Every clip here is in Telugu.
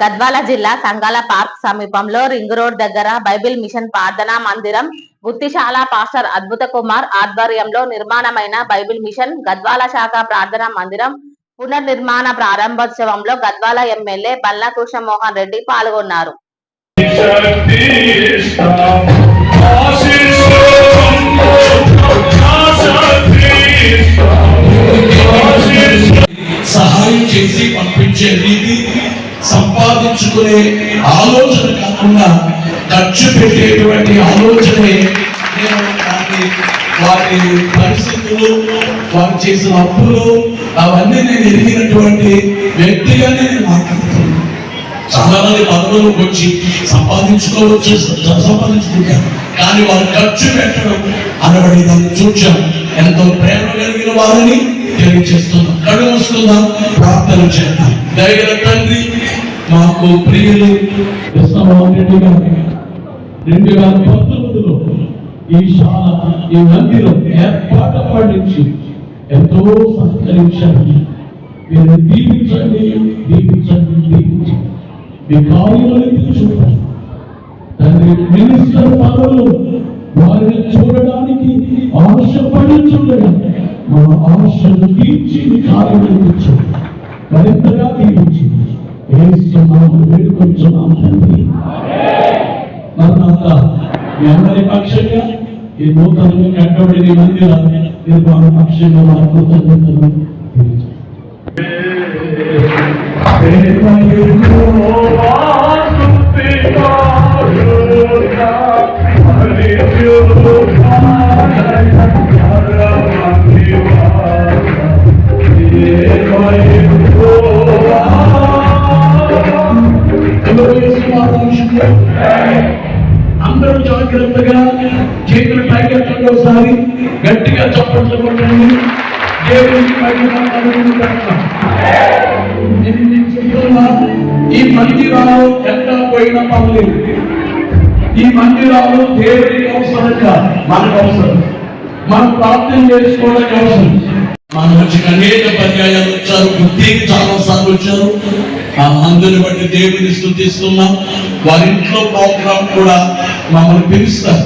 గద్వాల జిల్లా సంగాల పార్క్ సమీపంలో రింగ్ రోడ్ దగ్గర బైబిల్ మిషన్ ప్రార్థనా మందిరం గుత్తిశాల పాస్టర్ అద్భుత కుమార్ ఆధ్వర్యంలో నిర్మాణమైన బైబిల్ మిషన్ గద్వాల శాఖ ప్రార్థనా మందిరం పునర్నిర్మాణ ప్రారంభోత్సవంలో గద్వాల ఎమ్మెల్యే బల్లా కృష్ణమోహన్ రెడ్డి పాల్గొన్నారు. సహాయం చేసి పంపించే రీతి, సంపాదించుకునే ఆలోచన కాకుండా ఖర్చు పెట్టేటువంటి ఆలోచనే వారి పరిస్థితులు, వారు చేసిన అప్పులు అవన్నీ నేను ఎరిగినటువంటి వ్యక్తిగానే నేను మాట్లాడుతున్నాను. చాలా మంది పదవులకు వచ్చి సంపాదించుకోవచ్చు, సంపాదించుకుంటారు, కానీ వారు ఖర్చు పెట్టడం అనబడి దాన్ని చూచాం. ఎంతో ప్రేమ కలిగిన వారిని తెలియజేస్తున్నాం. కళ్ళు వస్తుందాం, ప్రార్థన చేద్దాం. దయగల తండ్రి, మాకు ప్రియులు కృష్ణమోహన్ రెడ్డి గారు 2019లో ఈ మందిరం ఏర్పాటప్పటి నుంచి ఎంతో సహకరించండి. మీరు దీవించండి, దీవించండి, దీవించండి. మీ కార్యాలను చూడండి తండ్రి. మినిస్టర్ పదవులు వారిని చూడడానికి ఆశపడి చూడడం, మా ఆశను తీర్చి కార్యాలను చూడండి, మరింతగా దీవించింది. వేడుకొంచున్నాం తండ్రి. మరణాత మీ అందరి పక్షంగా ఈ నూతనంగా కట్టబడిన మందిరాన్ని నిర్మాణ పక్షంగా మా కృతజ్ఞతలు అందరూ జాగ్రత్తగా చేతులు పైకెత్తండి, ఒకసారి గట్టిగా చప్పట్లు కొట్టండి. ఈ మందిరాలు ఎక్కడ పోయిన పనులు, ఈ మందిరాలు దేవుడికి అవసరంగా మనకు అవసరం, మనం ప్రార్థన చేసుకోవడానికి అవసరం. మన వచ్చి అనేక పర్యాయాలు వచ్చారు, బుద్ధికి చాలా సార్లు వచ్చారు. అందుని బట్టి దేవుడిని స్తుతిస్తున్నాం. వారి ఇంట్లో ప్రోగ్రాం కూడా మమ్మల్ని పిలుస్తారు.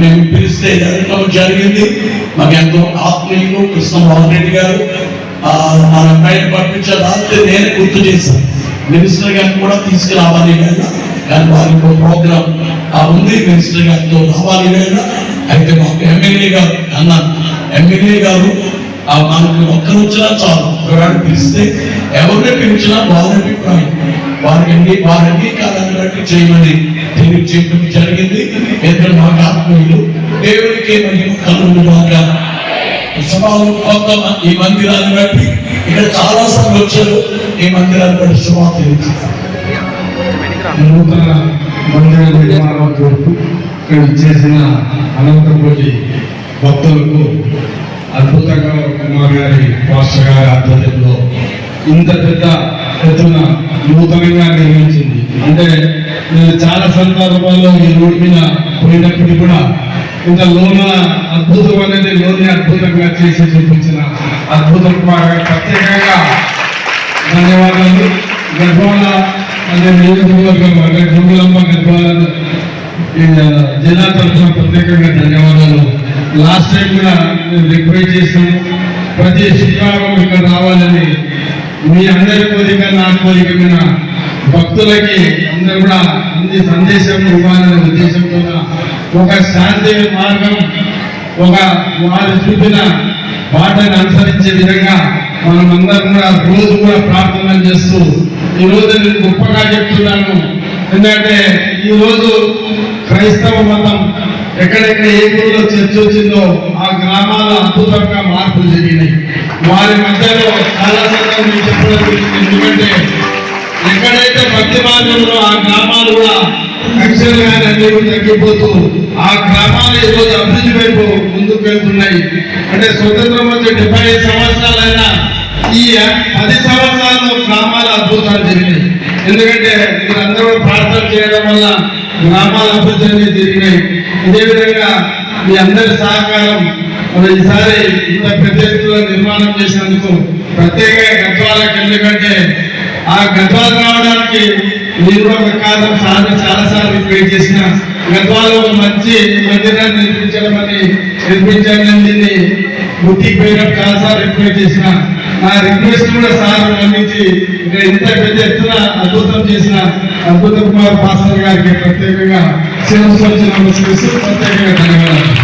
మేము పిలిస్తే జరగడం జరిగింది. మాకు ఎంతో ఆత్మీయులు కృష్ణమోహన్ రెడ్డి గారు మన బయట పంపించే రాత్రి నేనే గుర్తు చేశాను. మినిస్టర్ గారిని కూడా తీసుకురావాలి వేళ, కానీ వారికి ప్రోగ్రాం ఉంది, మినిస్టర్ గారితో రావాలి వేళ. అయితే మాకు ఎమ్మెల్యే గారు అన్నాను, ఎమ్మెల్యే గారు మనకు ఒక్కరు వచ్చినా చాలు, ఎవరైనా పిలిస్తే ఎవరిని పిలిచినా వారి అభిప్రాయం, వారి అంగీకారాన్ని బట్టి చేయమని తెలియజేయడం జరిగింది. ఇద్దరు మాకు ఆత్మీయులు, దేవుడికి మరియు కన్నులు బాగా ఈ మందిరాన్ని బట్టి ఇక్కడ చాలా సార్లు వచ్చారు. ఈ మందిరాన్ని బట్టి శుభాలు తెలియజేస్తారు. నూతన మందిర నిర్మాణం చేస్తూ ఇక్కడ చేసిన అనంతకోటి భక్తులకు అద్భుతంగా కుమార్ గారి పాస్టర్ గారి ఆధ్వర్యంలో ఇంత పెద్ద ఎత్తున నూతనంగా నిర్మించింది. అంటే నేను చాలా సందర్భాల్లో ఈ రోడ్డు మీద పోయినప్పటికీ కూడా ఇంత లోన అద్భుతం అనేది లోని అద్భుతంగా చేసి చూపించిన అద్భుత కుమార్ గారు ప్రత్యేకంగా ధన్యవాదాలు. గద్వాల అనే నియోజకవర్గం గుంగులమ్మ గద్వాల జిల్లా తరఫున ప్రత్యేకంగా ధన్యవాదాలు. లాస్ట్ టైం కూడా నేను రిక్వెస్ట్ చేశాను, ప్రతి శుక్రవారం ఇక్కడ రావాలని. మీ అందరి కోరిక, నా కోరిక మీద భక్తులకి అందరూ కూడా అన్ని సందేశం ఇవ్వాలనే ఉద్దేశంతో ఒక శాంతి మార్గం, ఒక వారు చూపిన బాటను అనుసరించే విధంగా మనం అందరం కూడా రోజు కూడా ప్రార్థనలు చేస్తూ ఈరోజు నేను గొప్పగా చెప్తున్నాను. ఎందుకంటే ఈరోజు క్రైస్తవ మతం ఎక్కడెక్కడ ఏ ఊరిలో చర్చ వచ్చిందో ఆ గ్రామాల అద్భుతంగా మార్పులు జరిగినాయి. వారి మధ్యలో చాలా సందర్భాలు చెప్పడం జరిగింది. ఎందుకంటే ఎక్కడైతే భక్తి మార్గంలో ఆ గ్రామాలు కూడా అక్షరంగా అన్ని తగ్గిపోతూ ఆ గ్రామాలు ఈరోజు అభివృద్ధి వైపు ముందుకు వెళ్తున్నాయి. అంటే స్వతంత్రం వచ్చే 75 సంవత్సరాలైనా ఈ 10 సంవత్సరాల్లో గ్రామాల అద్భుతాలు జరిగినాయి. ఎందుకంటే మీరందరూ ప్రార్థన చేయడం వల్ల గ్రామాల అభివృద్ధి జరిగినాయి. ఇదే విధంగా మీ అందరి సహకారం మరి ఈసారి ఇంత పెద్ద ఎత్తున నిర్మాణం చేసినందుకు ప్రత్యేకంగా గద్వాలకు, ఎందుకంటే ఆ గద్వాలు రావడానికి నేను కూడా ఒక కారణం. చాలాసార్లు రిక్వెస్ట్ చేసిన గద్వాలో ఒక మంచి మందిరాన్ని నిర్మించండి గుర్తికి పోయినప్పుడు చాలాసార్లు రిక్వెస్ట్ చేసిన. నా రిక్వెస్ట్ కూడా సార్ మన్నించి ఇక్కడ ఇంత పెద్ద ఎత్తున అద్భుతం చేసిన అద్భుత కుమార్ పాస్టర్ గారికి ప్రత్యేకంగా నమస్కరిస్తూ ప్రత్యేకంగా ధన్యవాదాలు.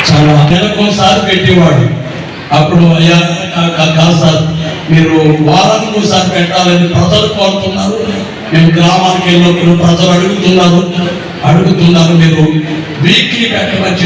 చాలా నెలకోసారి పెట్టేవాడు. అప్పుడు అయ్యా కాదు సార్, మీరు వారానికి ఒకసారి పెట్టాలని ప్రజలు కోరుతున్నారు. మేము గ్రామానికి వెళ్ళినప్పుడు ప్రజలు అడుగుతున్నారు. మీరు వీక్లీ పెట్టమని